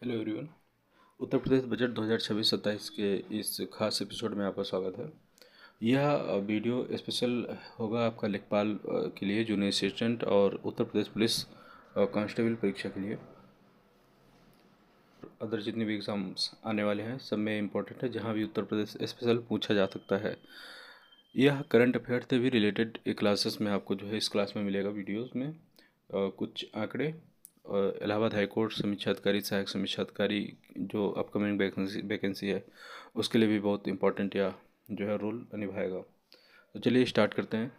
Hello everyone. Uttar Pradesh budget 2026-27 के इस खास एपिसोड में आपका स्वागत है। यह वीडियो स्पेशल होगा आपका लेखपाल के लिए, जूनियर असिस्टेंट और उत्तर प्रदेश पुलिस कांस्टेबल परीक्षा के लिए। अदर जितने भी एग्ज़ाम्स आने वाले हैं सब में इम्पोर्टेंट है, जहां भी उत्तर प्रदेश स्पेशल पूछा जा सकता है। यह करंट अफेयर से भी रिलेटेड क्लासेस में आपको जो है इस क्लास में मिलेगा। वीडियोस में कुछ आंकड़े और इलाहाबाद हाई कोर्ट समीक्षा अधिकारी, सहायक समीक्षा अधिकारी जो अपकमिंग वैकेंसी है उसके लिए भी बहुत इंपॉर्टेंट या जो है रोल निभाएगा। तो चलिए स्टार्ट करते हैं।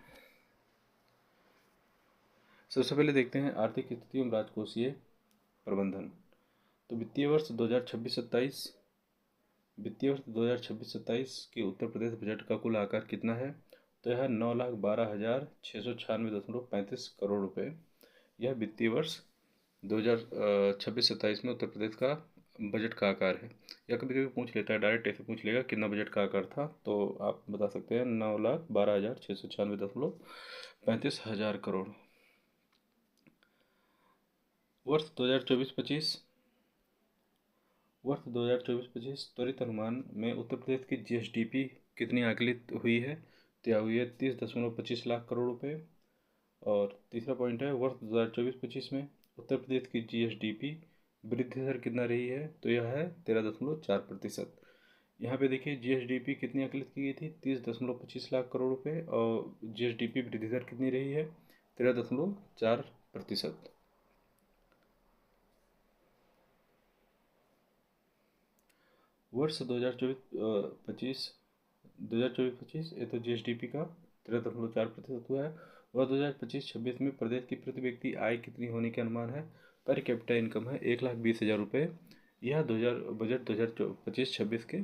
सबसे पहले देखते हैं आर्थिक स्थिति एवं राजकोषीय प्रबंधन। तो वित्तीय वर्ष 2026-27 के उत्तर प्रदेश बजट का कुल आकार कितना है? तो यह 9,12,696.35 करोड़ रुपए यह वित्तीय वर्ष 2026-27 में उत्तर प्रदेश का बजट का आकार है। या कभी कभी पूछ लेता है, डायरेक्ट ऐसे पूछ लेगा कितना बजट का आकार था, तो आप बता सकते हैं 9,12,696.35 हजार करोड़। वर्ष 2024-25 त्वरित अनुमान में उत्तर प्रदेश की जीएसडीपी कितनी आकलित हुई है? तो यह हुई है 30.25 लाख करोड़ रुपए। और तीसरा पॉइंट है, वर्ष 2024-25 में उत्तर प्रदेश की जीएसडीपी वृद्धि दर कितना रही है? तो यह है 13.4%। यहाँ पे देखिए जीएसडीपी कितनी आकलित की गई थी? 30.25 लाख करोड़ रुपए। और जीएसडीपी वृद्धि दर कितनी रही है? 13.4%। वर्ष 2024-25 ये तो जीएसडीपी का 13.4% हुआ है। और 2025-26 में प्रदेश की प्रति व्यक्ति आय कितनी होने के अनुमान है? पर कैपिटा इनकम है 1,20,000 रुपये। यह बजट 2025-26 के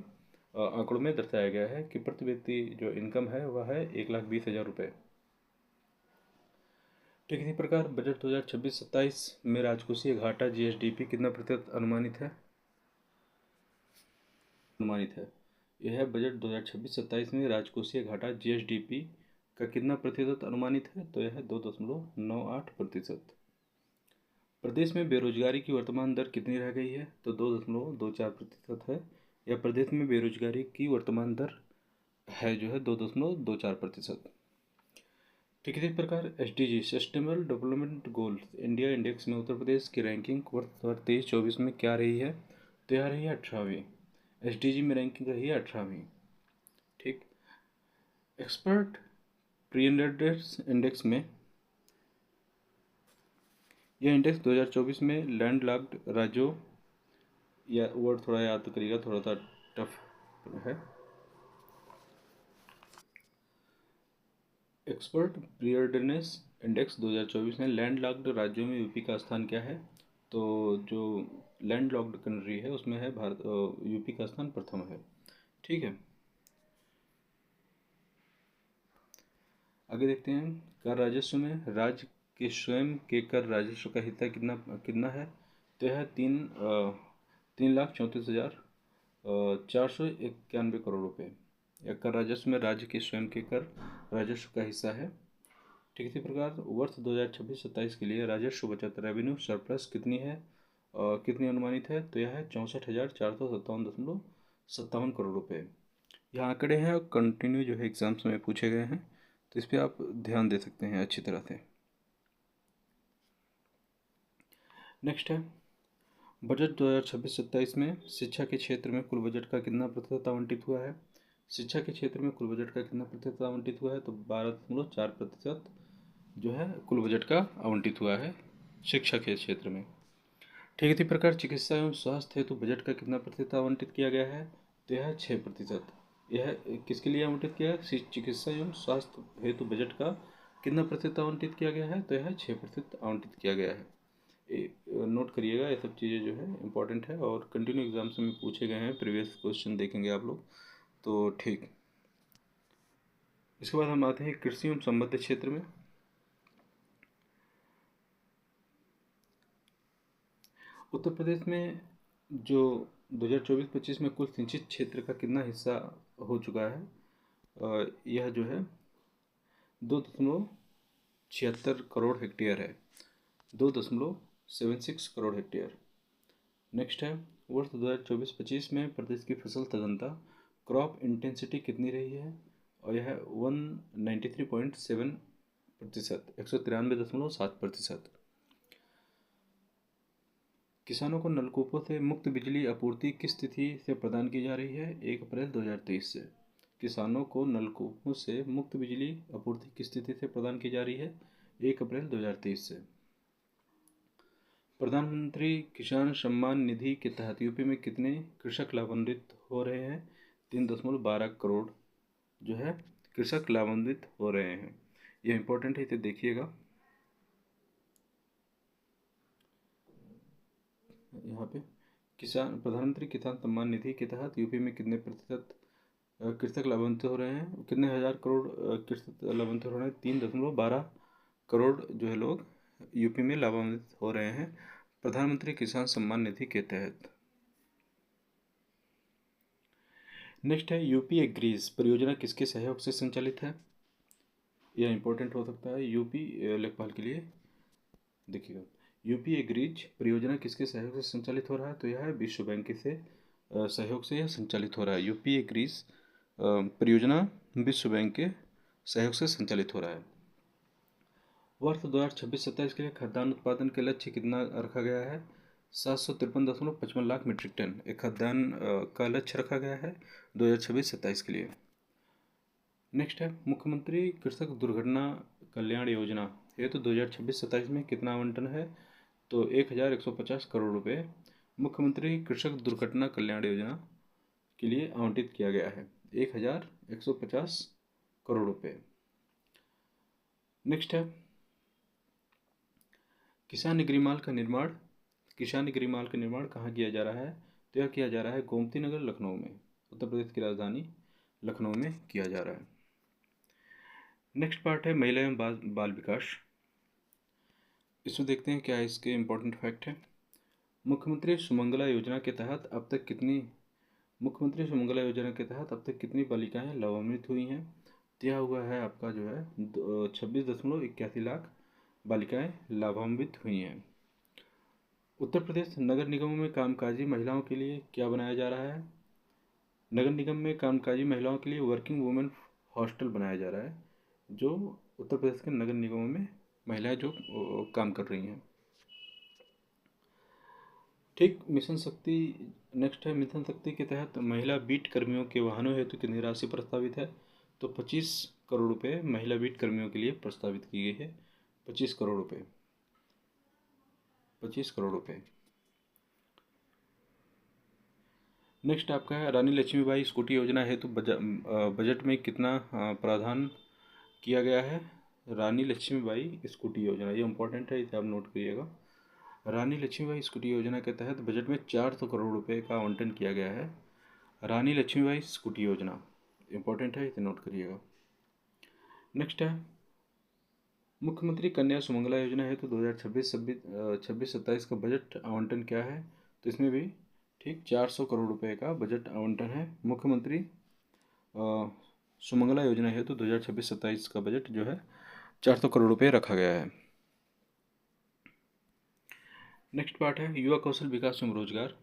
आंकड़ों में दर्शाया गया है कि प्रति व्यक्ति जो इनकम है वह है 1,20,000 रुपये। ठीक इसी प्रकार बजट 2026-27 में राजकोषीय घाटा जीएसडीपी कितना प्रतिशत अनुमानित है? यह बजट 2026-27 में राजकोषीय घाटा जीएसडीपी का कितना प्रतिशत अनुमानित है? तो यह 2.98%। प्रदेश में बेरोजगारी की वर्तमान दर कितनी रह गई है? तो 2.24% है। या प्रदेश में बेरोजगारी की वर्तमान दर है जो है 2.24%। ठीक इसी प्रकार SDG sustainable development goals India index में उत्तर प्रदेश की रैंकिंग वर्ष 2023-24 में क्या रही है? तो यह रही है 18वीं। एसडीजी में रैंकिंग रही है 18वीं। ठीक। एक्सपर्ट प्रीपेयर्डनेस इंडेक्स में यह इंडेक्स 2024 में लैंडलॉक्ड राज्यों, या वर्ड थोड़ा याद करिएगा, थोड़ा सा टफ है। एक्सपर्ट प्रीपेयर्डनेस इंडेक्स 2024 में लैंडलॉक्ड राज्यों में यूपी का स्थान क्या है? तो जो लैंडलॉक्ड कंट्री है उसमें है भारत, यूपी का स्थान प्रथम है। ठीक है। आगे देखते हैं कर राजस्व में राज्य के स्वयं के कर राजस्व का हिस्सा कितना कितना है? तो यह 3,34,491 करोड़ रुपए या कर राजस्व में राज्य के स्वयं के कर राजस्व का हिस्सा है। ठीक इसी प्रकार वर्ष 2026-27 के लिए राजस्व बचत रेवेन्यू सरप्लस कितनी है, कितनी अनुमानित है? तो यह है 64,457.57 करोड़ रुपए। यह आंकड़े हैं और कंटिन्यू जो है एग्जाम्स में पूछे गए हैं, तो इस पर आप ध्यान दे सकते हैं अच्छी तरह से। नेक्स्ट है बजट 2026-27 में शिक्षा के क्षेत्र में कुल बजट का कितना प्रतिशत आवंटित हुआ है? शिक्षा के क्षेत्र में कुल बजट का कितना प्रतिशत आवंटित हुआ है? तो 12.4% जो है कुल बजट का आवंटित हुआ है शिक्षा के क्षेत्र में। ठीक इसी प्रकार चिकित्सा एवं स्वास्थ्य हेतु बजट का कितना प्रतिशत आवंटित किया गया है? तो यह 6%। यह किसके लिए आवंटित किया है? चिकित्सा एवं स्वास्थ्य हेतु बजट का कितना प्रतिशत आवंटित किया गया है? तो यह 6% आवंटित किया गया है। नोट करिएगा, ये सब चीज़ें जो है इंपॉर्टेंट है और कंटिन्यू एग्जाम्स में पूछे गए हैं, प्रीवियस क्वेश्चन देखेंगे आप लोग तो ठीक। इसके बाद हम आते हैं कृषि एवं संबद्ध क्षेत्र में। उत्तर प्रदेश में जो 2024-25 में कुल सिंचित क्षेत्र का कितना हिस्सा हो चुका है? यह जो है 2.76 करोड़ हेक्टेयर है। 2.76 करोड़ हेक्टेयर। नेक्स्ट है वर्ष 2024-25 में प्रदेश की फसल सघनता क्रॉप इंटेंसिटी कितनी रही है, और यह है 193.7%, 193.7%। किसानों को नलकूपों से मुफ्त बिजली आपूर्ति किस तिथि से प्रदान की जा रही है? 1 अप्रैल 2023 से। किसानों को नलकूपों से मुफ्त बिजली आपूर्ति किस तिथि से प्रदान की जा रही है? 1 अप्रैल 2023 से। प्रधानमंत्री किसान सम्मान निधि के तहत यूपी में कितने कृषक लाभान्वित हो रहे हैं? 3.12 करोड़ जो है कृषक लाभान्वित हो रहे हैं। यह इंपॉर्टेंट है, इसे देखिएगा। यहाँ पे प्रधानमंत्री किसान सम्मान निधि के तहत यूपी में कितने प्रतिशत कृषक लाभान्वित हो रहे हैं, कितने हजार करोड़ कृषक लाभान्वित हो रहे हैं? 3.12 करोड़ जो है लोग यूपी में लाभान्वित हो रहे हैं प्रधानमंत्री किसान सम्मान निधि के तहत। नेक्स्ट है यूपी एग्रीज परियोजना किसके सहयोग से संचालित है? यह इंपॉर्टेंट हो सकता है यूपी लेखपाल के लिए। देखिएगा, यूपी एग्रीज परियोजना किसके सहयोग से संचालित हो रहा है? तो यह है विश्व बैंक से सहयोग से यह संचालित हो रहा है। यूपी एग्रीज परियोजना विश्व बैंक के सहयोग से संचालित हो रहा है। वर्ष 2026-27 के लिए खाद्यान्न उत्पादन के लक्ष्य कितना रखा गया है? 753.55 लाख मीट्रिक टन एक खाद्यान्न का लक्ष्य रखा गया है 2026-27 के लिए। नेक्स्ट है मुख्यमंत्री कृषक दुर्घटना कल्याण योजना हेतु 2026-27 में कितना आवंटन है? तो 1150 करोड़ रुपए मुख्यमंत्री कृषक दुर्घटना कल्याण योजना के लिए आवंटित किया गया है, 1150 करोड़ रुपए। नेक्स्ट है किसान एग्रीमाल का निर्माण कहाँ किया जा रहा है? तो यह किया जा रहा है गोमती नगर लखनऊ में, उत्तर प्रदेश की राजधानी लखनऊ में किया जा रहा है। नेक्स्ट पार्ट है महिला एवं बाल विकास। इसमें देखते हैं क्या इसके इम्पोर्टेंट फैक्ट है। मुख्यमंत्री सुमंगला योजना के तहत अब तक कितनी बालिकाएं लाभान्वित हुई हैं? दिया हुआ है आपका जो है 26.81 लाख बालिकाएं लाभान्वित हुई हैं। उत्तर प्रदेश नगर निगमों में कामकाजी महिलाओं के लिए क्या बनाया जा रहा है? नगर निगम में कामकाजी महिलाओं के लिए वर्किंग वुमेन हॉस्टल बनाया जा रहा है, जो उत्तर प्रदेश के नगर निगमों में महिलाएं जो काम कर रही हैं। ठीक, मिशन शक्ति। नेक्स्ट है मिशन शक्ति के तहत महिला बीट कर्मियों के वाहनों हेतु कितनी राशि प्रस्तावित है? तो 25 करोड़ रुपए महिला बीट कर्मियों के लिए प्रस्तावित की गई है। 25 करोड़ रुपए। नेक्स्ट आपका है रानी लक्ष्मीबाई स्कूटी योजना हेतु बजट में कितना प्रावधान किया गया है? रानी लक्ष्मीबाई स्कूटी योजना, ये इंपॉर्टेंट है, इसे आप नोट करिएगा। रानी लक्ष्मीबाई स्कूटी योजना के तहत बजट में 400 करोड़ रुपए का आवंटन किया गया है। रानी लक्ष्मीबाई स्कूटी योजना इंपॉर्टेंट है, इसे नोट करिएगा। नेक्स्ट है मुख्यमंत्री कन्या सुमंगला योजना है तो 2026-27 का बजट आवंटन क्या है? तो इसमें भी ठीक 400 करोड़ रुपए का बजट आवंटन है। मुख्यमंत्री सुमंगला योजना है तो 2026-27 का बजट जो है 400 करोड़ रुपए रखा गया है। नेक्स्ट पार्ट है युवा कौशल विकास एवं रोजगार।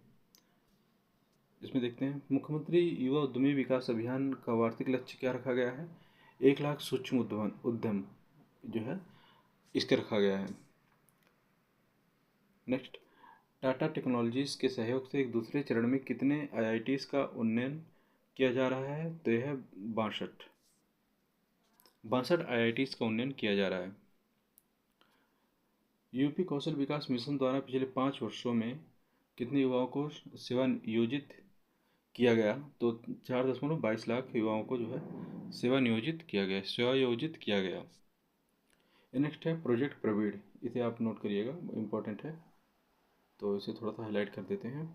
इसमें देखते हैं मुख्यमंत्री युवा उद्यमी विकास अभियान का वार्षिक लक्ष्य क्या रखा गया है? 1 लाख सूक्ष्म उद्यम जो है इसके रखा गया है। नेक्स्ट टाटा टेक्नोलॉजीज के सहयोग से एक दूसरे चरण में कितने IITs का उन्नयन किया जा रहा है? तो यह है 62 IITs का उन्नयन किया जा रहा है। यूपी कौशल विकास मिशन द्वारा पिछले 5 वर्षों में कितने युवाओं को सेवा नियोजित किया गया? तो 4.22 लाख युवाओं को जो है सेवा योजित किया गया। नेक्स्ट है प्रोजेक्ट प्रवीण, इसे आप नोट करिएगा, इम्पोर्टेंट है, तो इसे थोड़ा सा हाईलाइट कर देते हैं।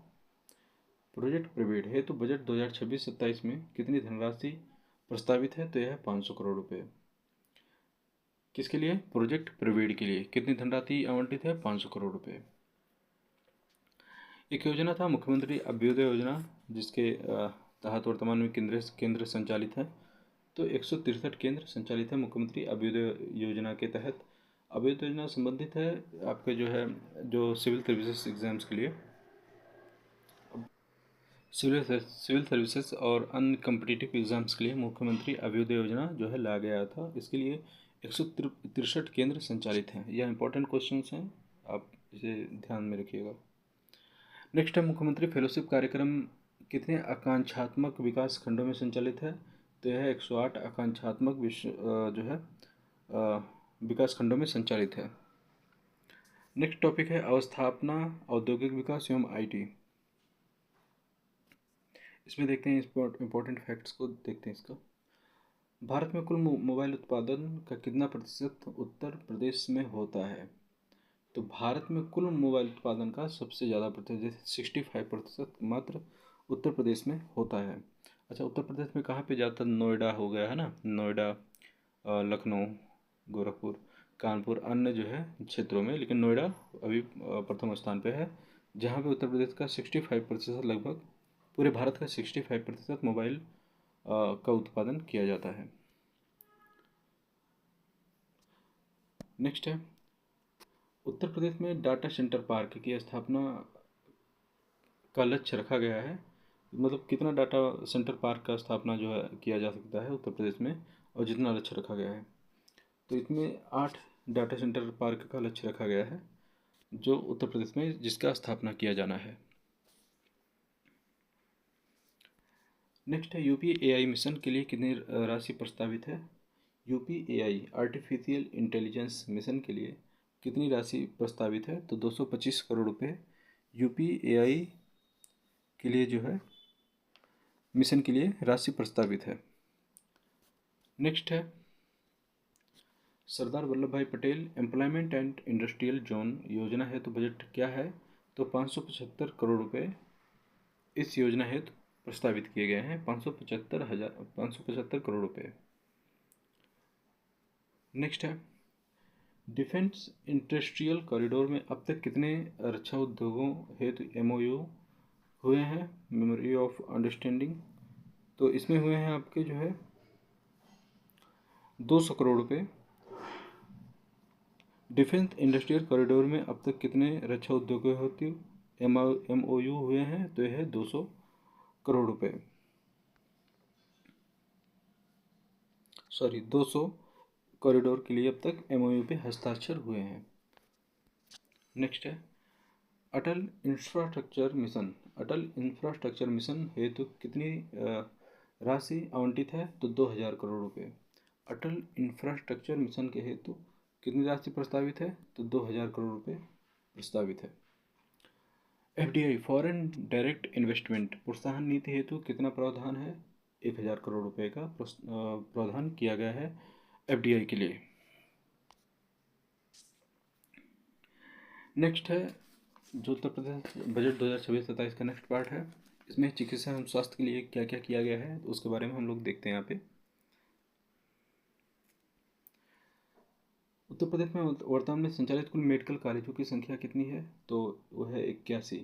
प्रोजेक्ट प्रवीण है तो बजट 2026-27 में कितनी धनराशि प्रस्तावित है? तो यह है 500 करोड़ रुपए। किसके लिए? प्रोजेक्ट प्रवीण के लिए कितनी धनराशि आवंटित है? 500 करोड़ रुपए। एक योजना था मुख्यमंत्री अभ्युदय योजना, जिसके तहत वर्तमान में केंद्र संचालित है। तो 163 केंद्र संचालित है मुख्यमंत्री अभ्युदय योजना के तहत। अभ्युदय योजना संबंधित है आपके जो सिविल सर्विसेज एग्जाम्स के लिए। सिविल सर्विसेज और अन्य कम्पिटिटिव एग्जाम्स के लिए मुख्यमंत्री अभ्युदय योजना जो है ला गया था। इसके लिए 163 केंद्र संचालित हैं। यह इंपॉर्टेंट क्वेश्चंस हैं, आप इसे ध्यान में रखिएगा। नेक्स्ट है, मुख्यमंत्री फेलोशिप कार्यक्रम कितने आकांक्षात्मक विकास खंडों में संचालित है? तो यह 108 आकांक्षात्मक जो है विकास खंडों में संचालित है। नेक्स्ट टॉपिक है अवस्थापना, औद्योगिक विकास एवं आईटी। इसमें देखते हैं इंपॉर्टेंट फैक्ट्स को देखते हैं इसका। भारत में कुल मोबाइल उत्पादन का कितना प्रतिशत उत्तर प्रदेश में होता है? तो भारत में कुल मोबाइल उत्पादन का सबसे ज़्यादा प्रतिशत, जैसे 65% मात्र उत्तर प्रदेश में होता है। अच्छा, उत्तर प्रदेश में कहाँ पे ज़्यादातर? नोएडा हो गया है ना, नोएडा, लखनऊ, गोरखपुर, कानपुर, अन्य जो है क्षेत्रों में, लेकिन नोएडा अभी प्रथम स्थान पे है, जहाँ पे उत्तर प्रदेश का 65% लगभग, पूरे भारत का 65% मोबाइल का उत्पादन किया जाता है। नेक्स्ट है, उत्तर प्रदेश में डाटा सेंटर पार्क की स्थापना का लक्ष्य रखा गया है। मतलब कितना डाटा सेंटर पार्क का स्थापना जो है किया जा सकता है उत्तर प्रदेश में, और जितना लक्ष्य रखा गया है, तो इसमें 8 डाटा सेंटर पार्क का लक्ष्य रखा गया है जो उत्तर प्रदेश में जिसका स्थापना किया जाना है। नेक्स्ट है, यूपीएआई मिशन के लिए कितनी राशि प्रस्तावित है? यूपीएआई आर्टिफिशियल इंटेलिजेंस मिशन के लिए कितनी राशि प्रस्तावित है? तो 225 करोड़ रुपए यूपीएआई के लिए जो है मिशन के लिए राशि प्रस्तावित है। नेक्स्ट है, सरदार वल्लभ भाई Patel employment and industrial zone योजना हेतु बजट क्या है? तो 575 करोड़ रुपए इस योजना हेतु प्रस्तावित किए गए हैं। 575 करोड़ रुपए। नेक्स्ट है, डिफेंस इंडस्ट्रियल कॉरिडोर में अब तक कितने रक्षा उद्योगों हेतु एमओयू हुए हैं? मेमोरी ऑफ अंडरस्टैंडिंग, तो इसमें हुए हैं आपके जो है 200 करोड़ रुपए। डिफेंस इंडस्ट्रियल कॉरिडोर में अब तक कितने रक्षा उद्योगों हेतु एमओयू हुए हैं? तो यह है 200 करोड़ रुपए, सॉरी 200 कॉरिडोर के लिए अब तक एमओयू पे हस्ताक्षर हुए हैं। नेक्स्ट है, अटल इंफ्रास्ट्रक्चर मिशन। अटल इंफ्रास्ट्रक्चर मिशन हेतु कितनी राशि आवंटित है? तो 2000 करोड़ रुपए। अटल इंफ्रास्ट्रक्चर मिशन के हेतु कितनी राशि प्रस्तावित है? तो 2000 करोड़ रुपए प्रस्तावित है। एफडीआई फॉरेन डायरेक्ट इन्वेस्टमेंट प्रोत्साहन नीति हेतु कितना प्रावधान है? 1000 करोड़ रुपए का प्रावधान किया गया है एफडीआई के लिए। नेक्स्ट है, जो उत्तर प्रदेश बजट 2026-27 का नेक्स्ट पार्ट है, इसमें चिकित्सा एवं स्वास्थ्य के लिए क्या क्या किया गया है तो उसके बारे में हम लोग देखते हैं यहाँ पे। उत्तर प्रदेश में वर्तमान में संचालित कुल मेडिकल कॉलेजों की संख्या कितनी है? तो वह है 81।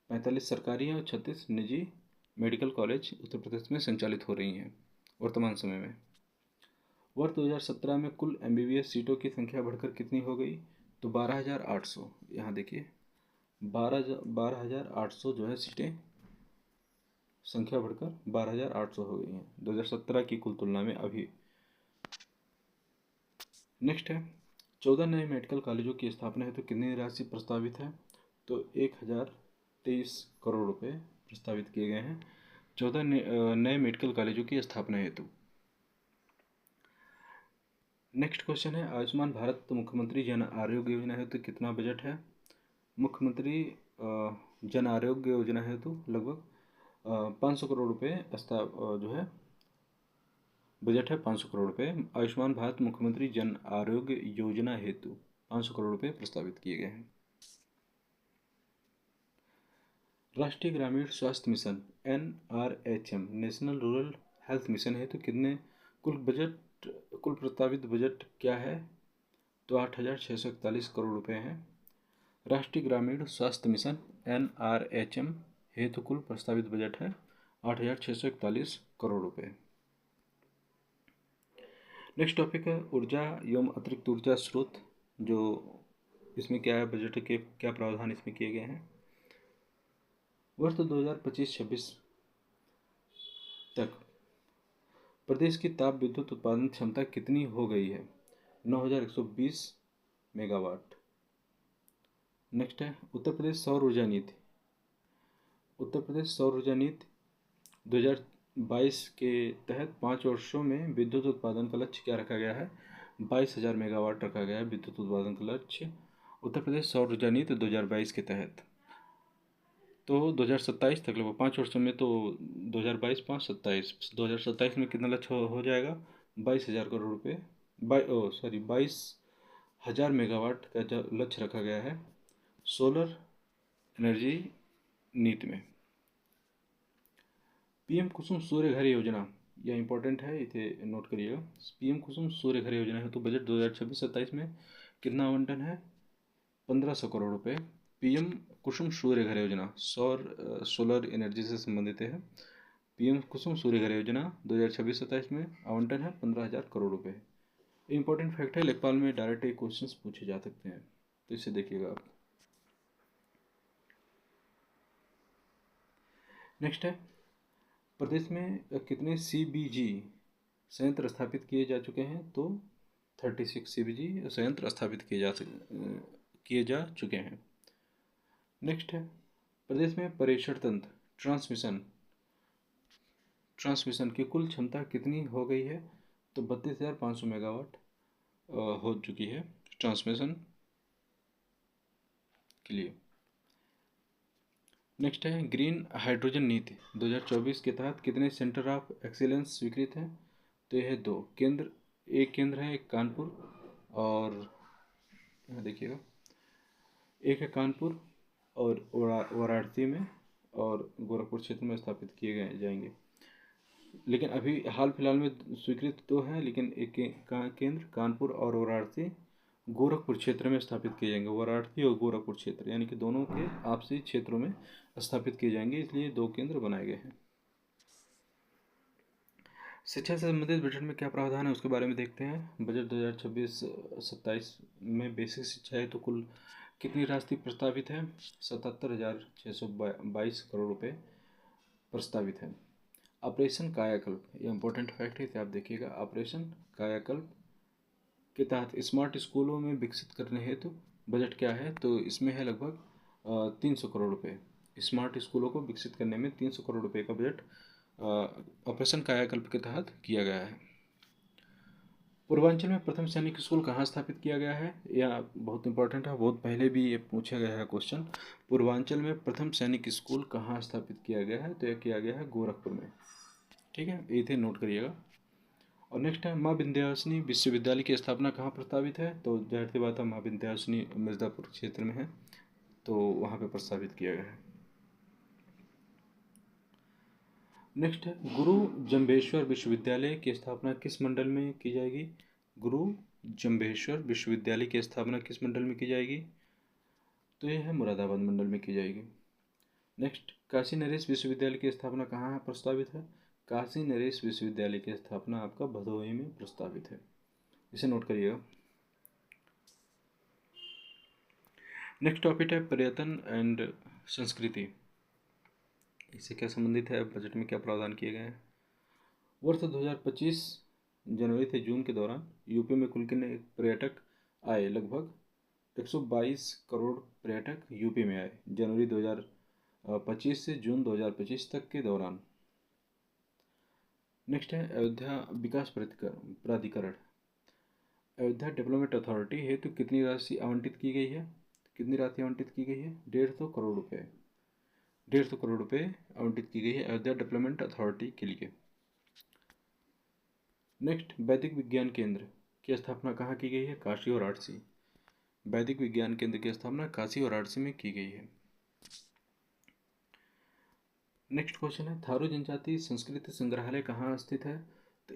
45 सरकारी हैं और 36 निजी मेडिकल कॉलेज उत्तर प्रदेश में संचालित हो रही हैं वर्तमान समय में। वर्ष 2017 में कुल एमबीबीएस सीटों की संख्या बढ़कर कितनी हो गई? तो 12,800। यहाँ देखिए 12,800 जो है सीटें संख्या बढ़कर 12,800 हो गई हैं 2017 की कुल तुलना में अभी। नेक्स्ट है, 14 नए मेडिकल कॉलेजों की स्थापना हेतु कितनी राशि प्रस्तावित है? तो 1023 करोड़ रुपए प्रस्तावित किए गए हैं 14 नए मेडिकल कॉलेजों की स्थापना हेतु। नेक्स्ट क्वेश्चन है, आयुष्मान भारत मुख्यमंत्री जन आरोग्य योजना हेतु कितना बजट है? मुख्यमंत्री जन आरोग्य योजना हेतु लगभग 500 करोड़ रुपए जो है बजट है 500 करोड़ रुपए। आयुष्मान भारत मुख्यमंत्री जन आरोग्य योजना हेतु 500 करोड़ रुपए प्रस्तावित किए गए हैं। राष्ट्रीय ग्रामीण स्वास्थ्य mission NRHM national rural health mission हेतु कितने कुल प्रस्तावित बजट क्या है? तो 8,641 करोड़ रुपए हैं। राष्ट्रीय ग्रामीण स्वास्थ्य मिशन NRHM हेतु कुल प्रस्तावित बजट है 8,641 करोड़ रुपए। नेक्स्ट टॉपिक है ऊर्जा एवं अतिरिक्त ऊर्जा स्रोत। जो इसमें क्या है, बजट के क्या प्रावधान इसमें किए गए हैं? वर्ष 2025-26 तक प्रदेश की ताप विद्युत उत्पादन क्षमता कितनी हो गई है? 9120 मेगावाट। नेक्स्ट है उत्तर प्रदेश सौर ऊर्जा नीति। उत्तर प्रदेश सौर ऊर्जा नीति 2022 के तहत 5 वर्षों में विद्युत उत्पादन का लक्ष्य क्या रखा गया है? 22,000 मेगावाट रखा गया है विद्युत उत्पादन का लक्ष्य उत्तर प्रदेश सौर ऊर्जा नीति 2022 के तहत। तो 2027 तक लगभग 5 वर्षों में, तो 2022 5 27 2027 में कितना लक्ष्य हो जाएगा? 22,000 करोड़ रुपये 22,000 मेगावाट का जो लक्ष्य रखा गया है सोलर एनर्जी नीति में। पीएम कुसुम सूर्य घर योजना, यह इंपॉर्टेंट है, इसे नोट करिएगा। पीएम कुसुम सूर्य घर योजना है तो बजट 2026-27 में कितना आवंटन है? 1500 करोड़ रुपए। पीएम कुसुम सूर्य घर योजना सोलर एनर्जी से संबंधित है। पीएम कुसुम सूर्य घर योजना 2026-27 में आवंटन है 15,000 करोड़ रुपए। इंपॉर्टेंट फैक्ट है, लेखपाल में डायरेक्ट एक क्वेश्चन पूछे जा सकते हैं, तो इसे देखिएगा आप। नेक्स्ट है प्रदेश में कितने सीबीजी संयंत्र स्थापित किए जा चुके हैं? तो 36 सीबीजी संयंत्र स्थापित किए जा चुके हैं। नेक्स्ट है प्रदेश में प्रेषण तंत्र ट्रांसमिशन की कुल क्षमता कितनी हो गई है? तो 32,500 मेगावाट हो चुकी है ट्रांसमिशन के लिए। नेक्स्ट है ग्रीन हाइड्रोजन नीति 2024 के तहत कितने सेंटर ऑफ एक्सीलेंस स्वीकृत हैं? तो यह 2 केंद्र, एक केंद्र है एक कानपुर, और यहाँ देखिएगा एक है कानपुर और वाराणसी में और गोरखपुर क्षेत्र में स्थापित किए जाएंगे। लेकिन अभी हाल फिलहाल में स्वीकृत 2 हैं, लेकिन एक केंद्र कानपुर और वाराणसी गोरखपुर क्षेत्र में स्थापित किए जाएंगे। वाराणसी और गोरखपुर क्षेत्र यानी कि दोनों के आपसी क्षेत्रों में स्थापित किए जाएंगे, इसलिए 2 केंद्र बनाए गए हैं। शिक्षा से संबंधित बजट में क्या प्रावधान है उसके बारे में देखते हैं। बजट 2026-27 में बेसिक शिक्षा है तो कुल कितनी राशि प्रस्तावित है? 77,622 करोड़ रुपए प्रस्तावित है। ऑपरेशन कायाकल्प, ये इंपॉर्टेंट फैक्ट है, इसे आप देखिएगा। ऑपरेशन कायाकल्प के तहत स्मार्ट स्कूलों में विकसित करने हेतु बजट क्या है? तो इसमें है लगभग 300 करोड़ रुपए। स्मार्ट स्कूलों को विकसित करने में 300 करोड़ रुपए का बजट ऑपरेशन कायाकल्प के तहत किया गया है। पूर्वांचल में प्रथम सैनिक स्कूल कहाँ स्थापित किया गया है? यह बहुत इंपॉर्टेंट है, बहुत पहले भी ये पूछा गया है क्वेश्चन। पूर्वांचल में प्रथम सैनिक स्कूल कहाँ स्थापित किया गया है? तो यह किया गया है गोरखपुर में। ठीक है, इसे नोट करिएगा। और नेक्स्ट है माँ विंध्यवासिनी विश्वविद्यालय की स्थापना कहाँ प्रस्तावित है? तो जाहिर सी बात है माँ विंध्यवासिनी मिर्ज़ापुर क्षेत्र में है, तो वहाँ पे प्रस्तावित किया गया है। नेक्स्ट है गुरु जम्भेश्वर विश्वविद्यालय की स्थापना किस मंडल में की जाएगी? गुरु जम्भेश्वर विश्वविद्यालय की स्थापना किस मंडल में की जाएगी? तो यह है मुरादाबाद मंडल में की जाएगी। नेक्स्ट काशी नरेश विश्वविद्यालय की स्थापना कहाँ प्रस्तावित है? काशी नरेश विश्वविद्यालय की स्थापना आपका भदोही में प्रस्तावित है, इसे नोट करिएगा। नेक्स्ट टॉपिक है पर्यटन एंड संस्कृति, इससे क्या संबंधित है, बजट में क्या प्रावधान किए गए हैं। वर्ष 2025 जनवरी से जून के दौरान यूपी में कुल कितने पर्यटक आए? लगभग 122 करोड़ पर्यटक यूपी में आए जनवरी 2025 से जून 2025 तक के दौरान। नेक्स्ट है अयोध्या विकास प्राधिकरण, अयोध्या डेवलपमेंट अथॉरिटी हेतु कितनी राशि आवंटित की गई है? कितनी राशि आवंटित की गई है? 150 करोड़ रुपए। 150 करोड़ रुपए आवंटित की गई है अयोध्या डेवलपमेंट अथॉरिटी के लिए। नेक्स्ट वैदिक विज्ञान केंद्र की स्थापना कहाँ की गई है? काशी और वाराणसी। वैदिक विज्ञान केंद्र की स्थापना काशी और वाराणसी में की गई है। नेक्स्ट क्वेश्चन है थारू जनजाति संस्कृति संग्रहालय कहाँ स्थित है? तो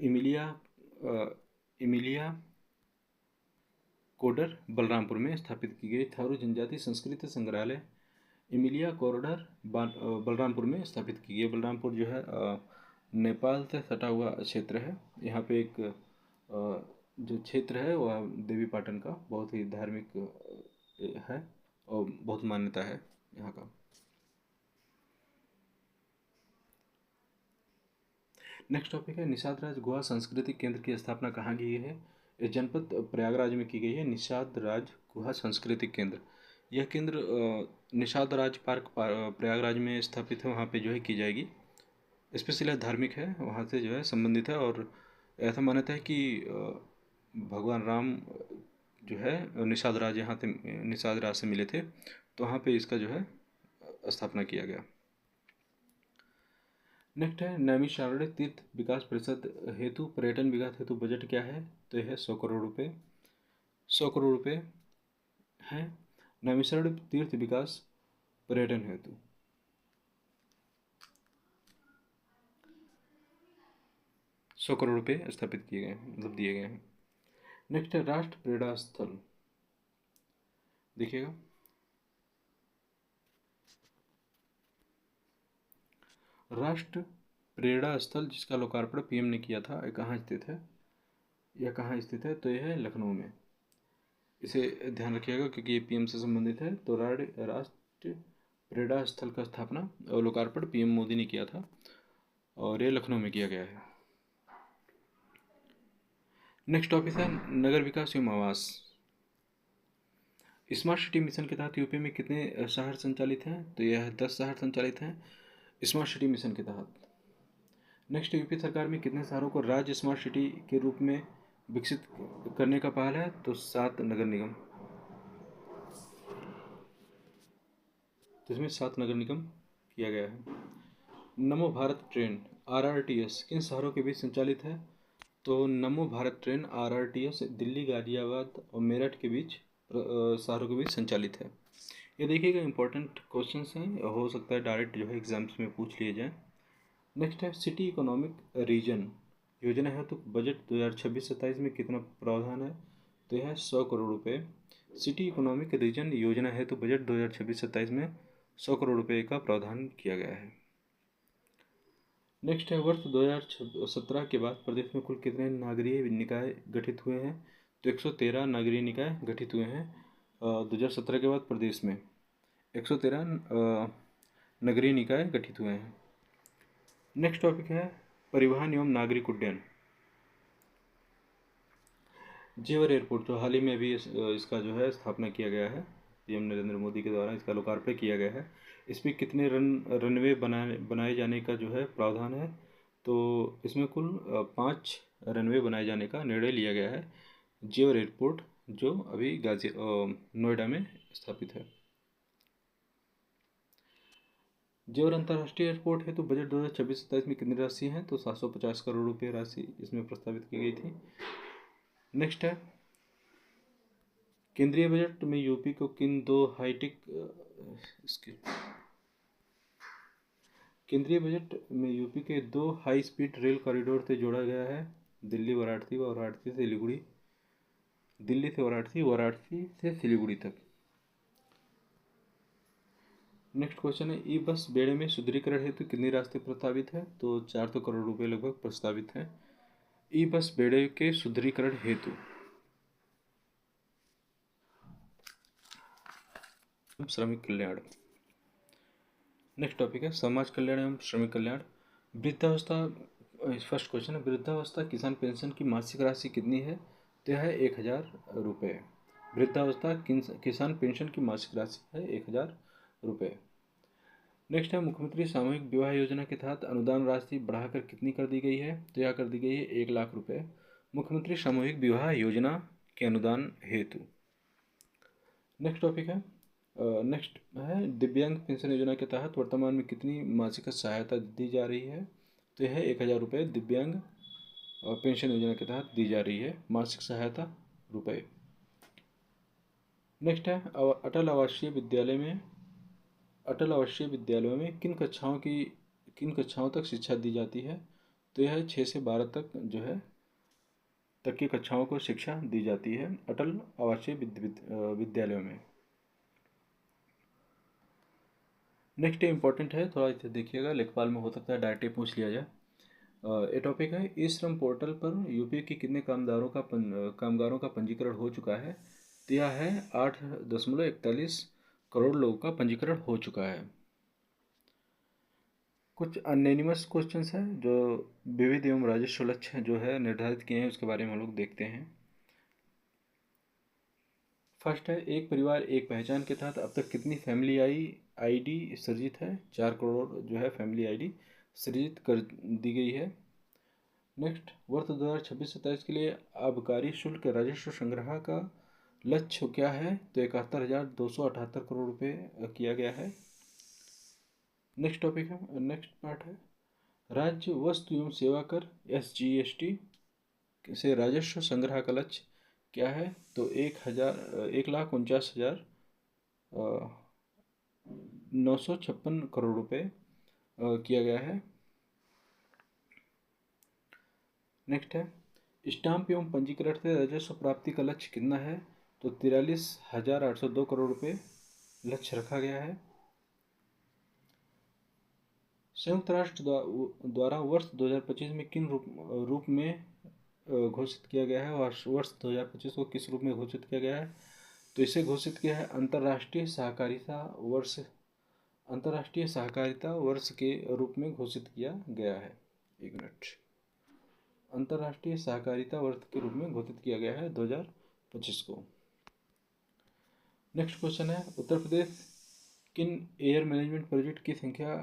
इमिलिया कोडर बलरामपुर में स्थापित की गई थारू जनजाति संस्कृति संग्रहालय इमिलिया कोडर बलरामपुर में स्थापित की गई। बलरामपुर जो है नेपाल से सटा हुआ क्षेत्र है। यहाँ पे एक जो क्षेत्र है वह देवी पाटन का बहुत ही धार्मिक है और बहुत मान्यता है यहाँ का। नेक्स्ट टॉपिक है निषाद राज गुहा सांस्कृतिक केंद्र की स्थापना कहाँ की गई है। इस जनपद प्रयागराज में की गई है निषाद राज गुहा सांस्कृतिक केंद्र। यह केंद्र निषाद राज पार्क प्रयागराज में स्थापित है, वहाँ पे जो है की जाएगी। स्पेशली धार्मिक है, वहाँ से जो है संबंधित है। और ऐसा मान्यता है कि भगवान राम जो है निषाद राज यहाँ से निषाद राज से मिले थे, तो वहाँ पे इसका जो है स्थापना किया गया। नेक्स्ट है नैमिषारण्य तीर्थ विकास परिषद हेतु पर्यटन विकास हेतु बजट क्या है, तो यह 100 करोड़ रुपये 100 करोड़ रुपये है नैमिषारण्य तीर्थ विकास पर्यटन हेतु। सौ करोड़ रुपये स्थापित किए गए हैं, मतलब दिए गए हैं। नेक्स्ट है राष्ट्र प्रेरणा स्थल, देखिएगा राष्ट्र प्रेरणा स्थल जिसका लोकार्पण पीएम ने किया था, यह कहाँ स्थित है, तो यह है लखनऊ में। इसे ध्यान रखिएगा क्योंकि ये पीएम से संबंधित है। तो राष्ट्र प्रेरणा स्थल का स्थापना और लोकार्पण पीएम मोदी ने किया था और ये लखनऊ में किया गया है। नेक्स्ट टॉपिक है नगर विकास एवं आवास। स्मार्ट सिटी मिशन के तहत यूपी में कितने शहर संचालित हैं, तो यह 10 शहर संचालित हैं स्मार्ट सिटी मिशन के तहत। नेक्स्ट यूपी सरकार में कितने शहरों को राज्य स्मार्ट सिटी के रूप में विकसित करने का पहल है, तो 7 नगर निगम। तो इसमें 7 नगर निगम किया गया है। नमो भारत ट्रेन आरआरटीएस किन शहरों के बीच संचालित है, तो नमो भारत ट्रेन आरआरटीएस दिल्ली गाजियाबाद और मेरठ के बीच शहरों के बीच संचालित है। ये देखिएगा इंपॉर्टेंट क्वेश्चंस हैं, हो सकता है डायरेक्ट जो है एग्जाम्स में पूछ लिए जाएँ। नेक्स्ट है सिटी इकोनॉमिक रीजन योजना है, तो बजट 2026-27 में कितना प्रावधान है, तो यह है 100 करोड़ रुपये। सिटी इकोनॉमिक रीजन योजना है तो बजट 2026-27 में 100 करोड़ रुपये का प्रावधान किया गया है। नेक्स्ट है वर्ष 2017 के बाद प्रदेश में कुल कितने नगरीय निकाय गठित हुए हैं, तो 113 नगरीय निकाय गठित हुए हैं 2017 के बाद प्रदेश में 113 नगरीय निकाय गठित हुए हैं। नेक्स्ट टॉपिक है परिवहन एवं नागरिक उड्डयन। जेवर एयरपोर्ट जो हाल ही में अभी इसका जो है स्थापना किया गया है, पीएम नरेंद्र मोदी के द्वारा इसका लोकार्पण किया गया है। इस पर कितने रनवे बनाए जाने का जो है प्रावधान है, तो इसमें कुल 5 रनवे बनाए जाने का निर्णय लिया गया है जेवर एयरपोर्ट जो अभी नोएडा में स्थापित है। जेवर अंतर्राष्ट्रीय एयरपोर्ट है तो बजट 2026-27 में कितनी राशि है, तो 750 करोड़ रुपये राशि इसमें प्रस्तावित की गई थी। नेक्स्ट है केंद्रीय बजट में यूपी को किन 2 हाईटेक केंद्रीय बजट में यूपी के 2 हाई स्पीड रेल कॉरिडोर से जोड़ा गया है, दिल्ली वाराणसी व वाराणसी से सिलीगुड़ी, दिल्ली से वाराणसी, वाराणसी से सिलीगुड़ी तक। नेक्स्ट क्वेश्चन है ई बस बेड़े में सुदृढ़ीकरण हेतु कितनी राशि प्रस्तावित है, तो 400 करोड़ रुपये लगभग प्रस्तावित है ई बस बेड़े के सुदृढ़ीकरण हेतु। श्रमिक कल्याण। नेक्स्ट टॉपिक है समाज कल्याण एवं श्रमिक कल्याण। वृद्धावस्था, फर्स्ट क्वेश्चन है वृद्धावस्था किसान पेंशन की मासिक राशि कितनी है, तो यह है 1000 रुपये। वृद्धावस्था किसान पेंशन की मासिक राशि है 1000 रुपये। नेक्स्ट है मुख्यमंत्री सामूहिक विवाह योजना के तहत अनुदान राशि बढ़ाकर कितनी कर दी गई है, तो यह कर दी गई है 1 लाख रुपये मुख्यमंत्री सामूहिक विवाह योजना के अनुदान हेतु। नेक्स्ट टॉपिक है नेक्स्ट है दिव्यांग पेंशन योजना के तहत वर्तमान में कितनी मासिक सहायता दी जा रही है, तो यह 1000 रुपये दिव्यांग पेंशन योजना के तहत दी जा रही है मासिक सहायता रुपये। नेक्स्ट है अटल आवासीय विद्यालयों में किन कक्षाओं तक शिक्षा दी जाती है, तो यह 6 से 12 तक जो है तक की कक्षाओं को शिक्षा दी जाती है अटल आवासीय विद्यालयों में। नेक्स्ट इंपॉर्टेंट है, थोड़ा इसे देखिएगा, लेखपाल में हो सकता है डायरेक्ट पूछ लिया जाए। ये टॉपिक है ई श्रम पोर्टल पर यूपी के कितने कामगारों का पंजीकरण हो चुका है, तो यह है 8.41 करोड़ लोगों का पंजीकरण हो चुका है। कुछ अनोनिमस क्वेश्चंस हैं जो विविध एवं राजस्व लक्ष्य जो है निर्धारित किए हैं, उसके बारे में हम लोग देखते हैं। फर्स्ट है, एक परिवार एक पहचान के तहत अब तक कितनी फैमिली आईडी सृजित है? 4 करोड़ जो है फैमिली आईडी सृजित कर दी गई है। नेक्स्ट, वर्ष 2026-27 के लिए आबकारी शुल्क राजस्व संग्रह का लक्ष्य क्या है? तो 71,278 करोड़ रुपये किया गया है। नेक्स्ट टॉपिक है, नेक्स्ट पार्ट है, राज्य वस्तु एवं सेवा कर SGST से राजस्व संग्रह का लक्ष्य क्या है? तो 1,49,956 करोड़ रुपये किया गया है। नेक्स्ट है, स्टाम्प एवं पंजीकरण से राजस्व प्राप्ति का लक्ष्य कितना है? तो 43,802 करोड़ रुपये लक्ष्य रखा गया है। संयुक्त राष्ट्र द्वारा वर्ष 2025 में किन रूप में घोषित किया गया है? और वर्ष 2025 को किस रूप में घोषित किया गया है? तो इसे घोषित किया है अंतर्राष्ट्रीय सहकारिता वर्ष के रूप में घोषित किया गया है। एक मिनट, अंतर्राष्ट्रीय सहकारिता वर्ष के रूप में घोषित किया गया है 2025 को। नेक्स्ट क्वेश्चन है, उत्तर प्रदेश किन एयर मैनेजमेंट प्रोजेक्ट की संख्या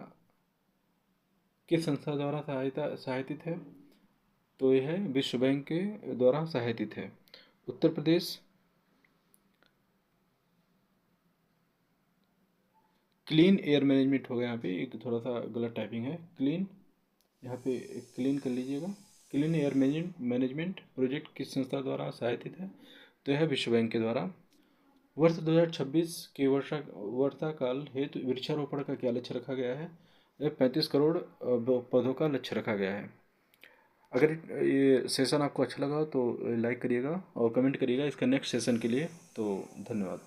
किस संस्था द्वारा सहायतित है? तो यह है विश्व बैंक के द्वारा सहायतित है। Uttar Pradesh clean air management हो गया, यहाँ पे एक थोड़ा सा गलत टाइपिंग है, क्लीन, यहाँ पे क्लीन कर लीजिएगा। क्लीन एयर मैनेजमेंट प्रोजेक्ट किस संस्था द्वारा सहायतित है? तो यह विश्व बैंक के द्वारा। वर्ष 2026 के वर्षाकाल हेतु वृक्षारोपण का क्या लक्ष्य रखा गया है? 35 करोड़ पौधों का लक्ष्य रखा गया है। अगर ये सेशन आपको अच्छा लगा तो लाइक करिएगा और कमेंट करिएगा इसका नेक्स्ट सेशन के लिए। तो धन्यवाद।